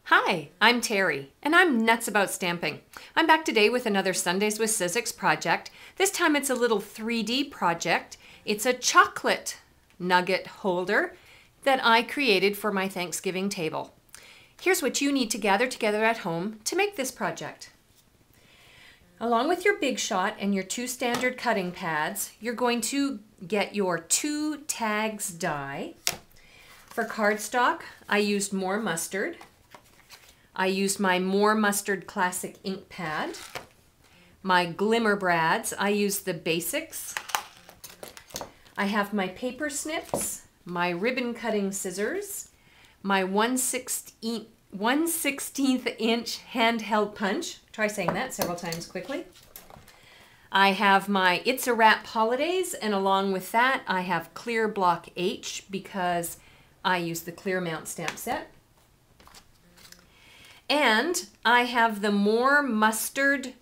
Hi, I'm Terry, and I'm nuts about stamping. I'm back today with another Sundays with Sizzix project. This time it's a little 3D project. It's a chocolate nugget holder that I created for my Thanksgiving table. Here's what you need to gather together at home to make this project. Along with your Big Shot and your 2 standard cutting pads, you're going to get your 2 tags die. For cardstock, I used More Mustard. I used my More Mustard Classic ink pad. My Glimmer Brads, I used the Basics. I have my paper snips, my ribbon cutting scissors, my 1/16 inch handheld punch. Try saying that several times quickly. I have my It's a Wrap Holidays, and along with that I have Clear Block H because I use the Clear Mount stamp set. And I have the More Mustard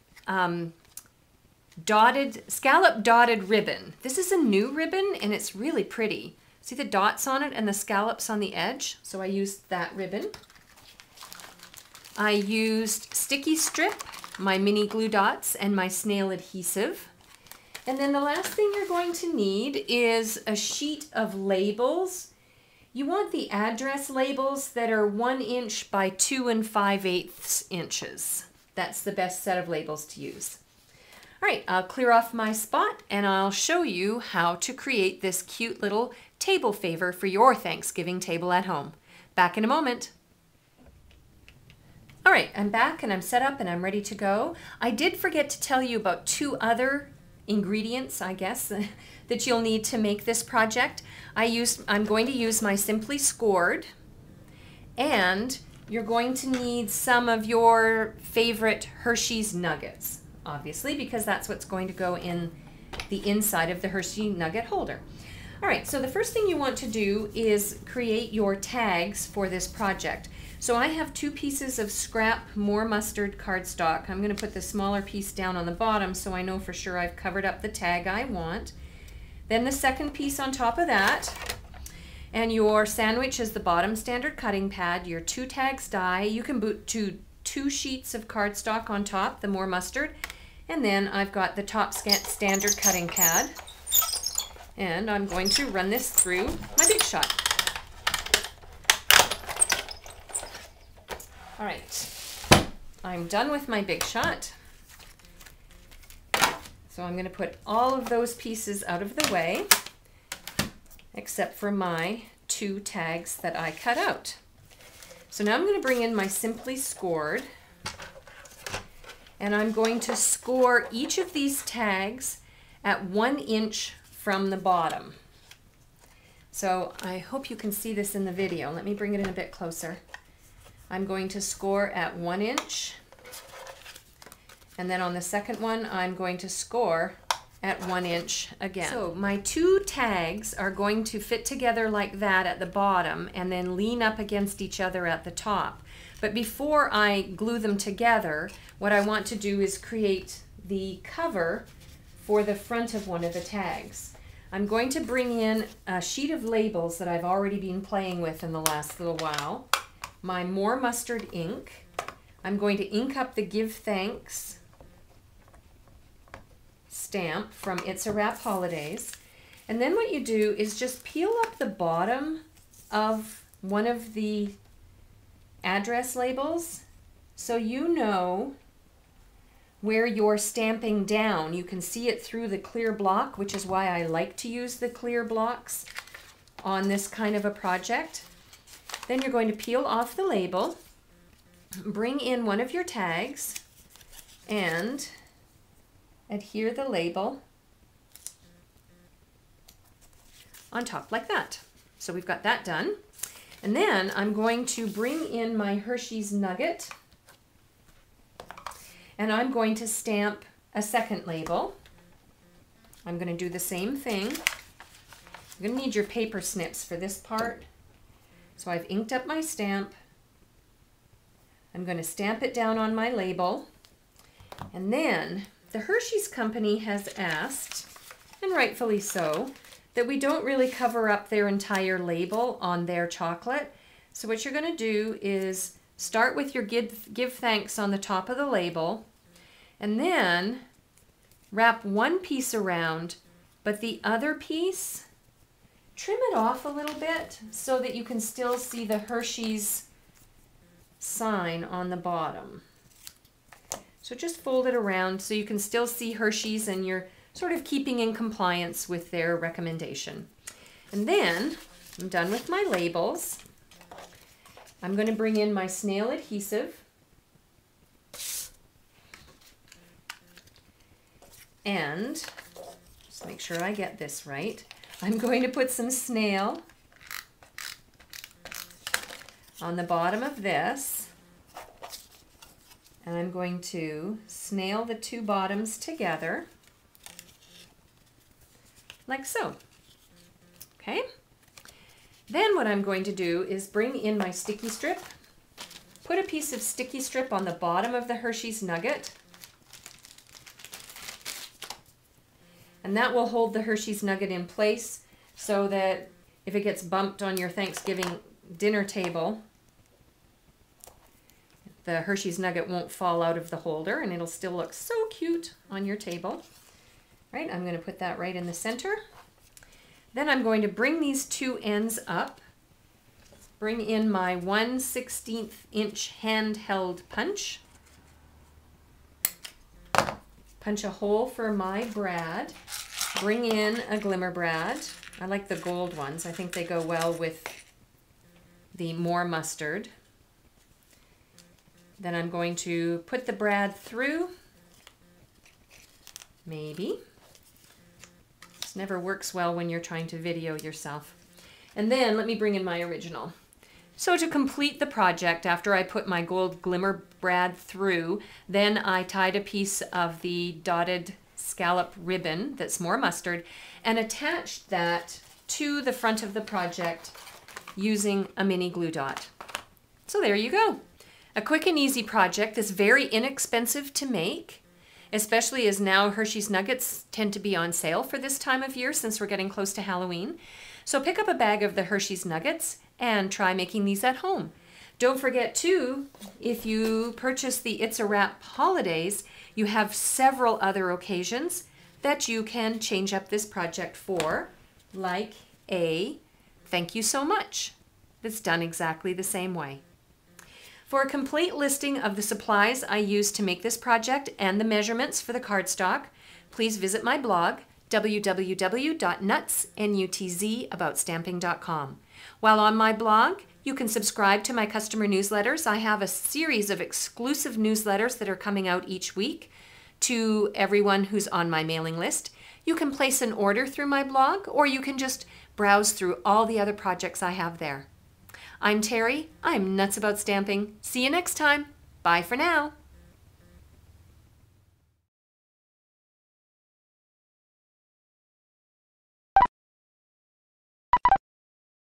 scallop dotted ribbon. This is a new ribbon and it's really pretty. See the dots on it and the scallops on the edge? So I used that ribbon. I used sticky strip, my mini glue dots, and my snail adhesive. And then the last thing you're going to need is a sheet of labels. You want the address labels that are 1 inch by 2 5/8 inches. That's the best set of labels to use. All right, I'll clear off my spot and I'll show you how to create this cute little table favor for your Thanksgiving table at home. Back in a moment. All right, I'm back and I'm set up and I'm ready to go. I did forget to tell you about 2 other ingredients, I guess, that you'll need to make this project. I'm going to use my Simply Scored, and you're going to need some of your favorite Hershey's Nuggets, obviously, because that's what's going to go in the inside of the Hershey Nugget holder. All right, so the first thing you want to do is create your tags for this project. So I have 2 pieces of scrap More Mustard cardstock. I'm going to put the smaller piece down on the bottom so I know for sure I've covered up the tag I want. Then the second piece on top of that. And your sandwich is the bottom standard cutting pad, your 2 tags die. You can put 2 sheets of cardstock on top, the More Mustard. And then I've got the top standard cutting pad. And I'm going to run this through my Big Shot. All right, I'm done with my Big Shot. So I'm going to put all of those pieces out of the way, except for my 2 tags that I cut out. So now I'm going to bring in my Simply Scored, and I'm going to score each of these tags at 1 inch from the bottom. So I hope you can see this in the video. Let me bring it in a bit closer. I'm going to score at 1 inch, and then on the second one I'm going to score at 1 inch again. So my 2 tags are going to fit together like that at the bottom and then lean up against each other at the top. But before I glue them together, what I want to do is create the cover for the front of one of the tags. I'm going to bring in a sheet of labels that I've already been playing with in the last little while. My More Mustard ink. I'm going to ink up the Give Thanks stamp from It's a Wrap Holidays. And then what you do is just peel up the bottom of one of the address labels so you know where you're stamping down. You can see it through the clear block, which is why I like to use the clear blocks on this kind of a project. Then you're going to peel off the label, bring in one of your tags, and adhere the label on top like that. So we've got that done. And then I'm going to bring in my Hershey's Nugget, and I'm going to stamp a second label. I'm going to do the same thing. You're going to need your paper snips for this part. So I've inked up my stamp. I'm going to stamp it down on my label. And then the Hershey's Company has asked, and rightfully so, that we don't really cover up their entire label on their chocolate. So what you're going to do is Start with your give thanks on the top of the label, and then wrap one piece around, but the other piece, trim it off a little bit so that you can still see the Hershey's sign on the bottom. So just fold it around so you can still see Hershey's and you're sort of keeping in compliance with their recommendation. And then I'm done with my labels. I'm going to bring in my snail adhesive. And just make sure I get this right. I'm going to put some snail on the bottom of this. And I'm going to snail the two bottoms together, like so. Okay? Then what I'm going to do is bring in my sticky strip, put a piece of sticky strip on the bottom of the Hershey's Nugget, and that will hold the Hershey's Nugget in place so that if it gets bumped on your Thanksgiving dinner table, the Hershey's Nugget won't fall out of the holder and it'll still look so cute on your table. Right, I'm going to put that right in the center. Then I'm going to bring these two ends up, bring in my 1/16 inch handheld punch, punch a hole for my brad, bring in a glimmer brad. I like the gold ones. I think they go well with the more mustard. Then I'm going to put the brad through, maybe. This never works well when you're trying to video yourself. And then let me bring in my original. So to complete the project, after I put my gold glimmer brad through, then I tied a piece of the dotted scallop ribbon that's more mustard and attached that to the front of the project using a mini glue dot. So there you go. A quick and easy project that's very inexpensive to make, especially as now Hershey's Nuggets tend to be on sale for this time of year since we're getting close to Halloween. So pick up a bag of the Hershey's Nuggets and try making these at home. Don't forget too, if you purchase the It's a Wrap holidays, you have several other occasions that you can change up this project for, like a thank you so much that's done exactly the same way. For a complete listing of the supplies I used to make this project and the measurements for the cardstock, please visit my blog, www.nutzaboutstamping.com. While on my blog, you can subscribe to my customer newsletters. I have a series of exclusive newsletters that are coming out each week to everyone who's on my mailing list. You can place an order through my blog, or you can just browse through all the other projects I have there. I'm Terry. I'm Nuts About Stamping. See you next time. Bye for now.